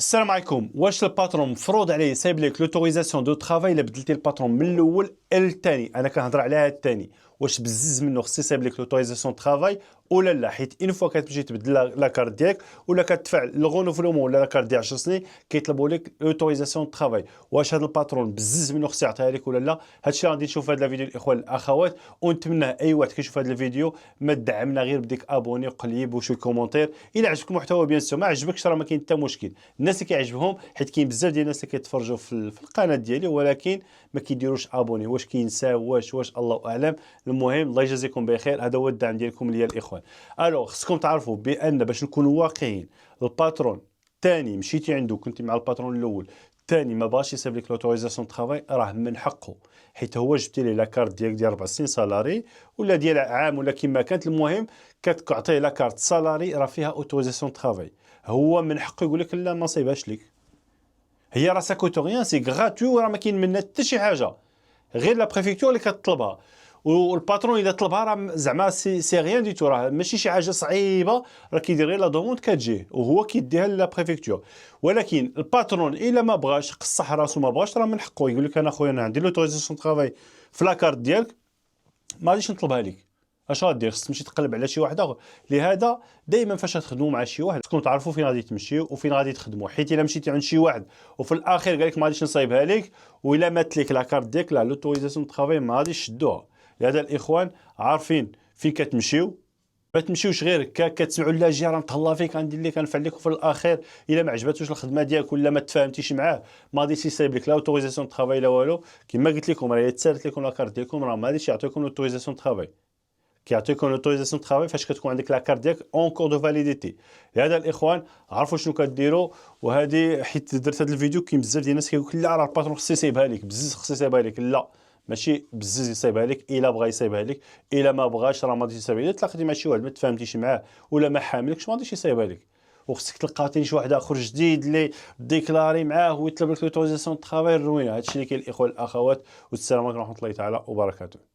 السلام عليكم. واش الباترون مفروض عليه يصايب لك لوتوريزاسيون دو ترافاي الا بدلتي الباترون من الاول الثاني؟ انا كنهضر على هذا الثاني. واش بزز منه خصو يصايب لك لوتوريزاسيون ترافاي ولا لا؟ حيت اون فوا كتمشي تبدل لاكارت ديالك ولا كتدفع لغونوفلومون ولا لاكارت ديال 10 سنين كيطلبوا لك لوتوريزاسيون ترافاي. واش هذا الباترون بزز منه خصو يعطيها لك ولا لا؟ هادشي غادي نشوف في هذا الفيديو الاخوان الاخوات، ونتمنى اي واحد كيشوف هذا الفيديو ما تدعمنا غير بديك ابوني وقليب وشوي كومونتير. الا عجبك المحتوى بيان سور، ما عجبكش راه ما كاين حتى مشكل. الناس اللي كيعجبهم حيت كاين بزاف ديال الناس اللي كيتفرجوا في القناه ديالي ولكن ما كيديروش ابوني. واش كينساو واش الله اعلم. المهم الله يجازيكم بخير، هذا هو الدعم ديالكم ليا الاخوان. الو خصكم تعرفوا بان باش نكونوا واقعيين، الباترون الثاني مشيتي عنده كنتي مع الباترون الاول، الثاني ما بغاش يصيب لك لوتوريزاسيون ترافاي، راه من حقه حيت هو جبتي ليه لاكارت ديالك ديال 4 سنين سالاري ولا ديال عام ولا كما كانت. المهم كتعطيه لاكارت سالاري راه فيها اوتوريزاسيون ترافاي، هو من حقه يقول لك لا ما صايبهاش لك. هي راه ساكوتو غيان، سي غراتوي وراه ما كاين منها حتى شي حاجه غير لا بريفيكتور اللي كتطلبها. والباترون اذا طلبها راه زعما سي غيان دي تو، راه ماشي شي حاجه صعيبه، راه كيدير غير لا دوموند كتجيه وهو كيديها لا بريفيكتور. ولكن الباترون الا ما بغاش قصح راسو ما بغاش راه من حقه يقول لك انا خويا انا عندي لوتوريزاسيون ترافاي في لاكارت ديالك ما غاديش نطلبها لك. اش غدير؟ خصك تمشي تقلب على شي واحد اخر. لهذا دائما فاش تخدموا مع شي واحد خصكم تعرفوا فين غادي تمشيو وفين غادي تخدموا، حيت الا مشيتي عند شي واحد وفي الاخير قال لك ما غاديش نصايبها لك وإلا مات لك لاكارت ديالك لا لوتوريزاسيون ترافاي ما غاديش شدوها. لهذا الاخوان عارفين فين كتمشيو، ما تمشيوش غير كتسمعوا لا جي راه متهلا فيك غندير لك غنفعل لك وفي الاخير الا ما عجباتوش الخدمه ديالك ولا ما تفاهمتيش معاه ما غاديش يصايب لك لا اوتوريزاسيون ترافاي لا والو. كما قلت لكم راه تسالت لكم لاكارت ديالكم راه ما غاديش يعطيكم اوتوريزاسيون ترافاي. كيعطيكم لوتوريزاسيون ترافاي فاش كتكون عندك لاكارت ديالك اون كور دو فاليديتي. لهذا الاخوان عرفوا شنو كديروا. وهذه حيت درت هذا الفيديو كاين بزاف ديال الناس كيقول لك لا راه الباترون خصو يصايبها لك بزز، خصو يصايبها لك. لا ماشي بزز يصايبها لك، الا بغى يصايبها لك، الا ما بغاش راه ما غاديش يصايبها لك. الا تلاقيتي مع شي واحد ما تفاهمتيش معاه ولا ما حاملكش ما غاديش يصايبها لك. وخصك تلقى شي واحد اخر جديد اللي ديكلاري معاه ويطلب لك لوتوريزاسيون ترافاي الروينه. هادشي اللي كاين الاخوان الاخوات، والسلام عليكم ورحمه الله تعالى وبركاته.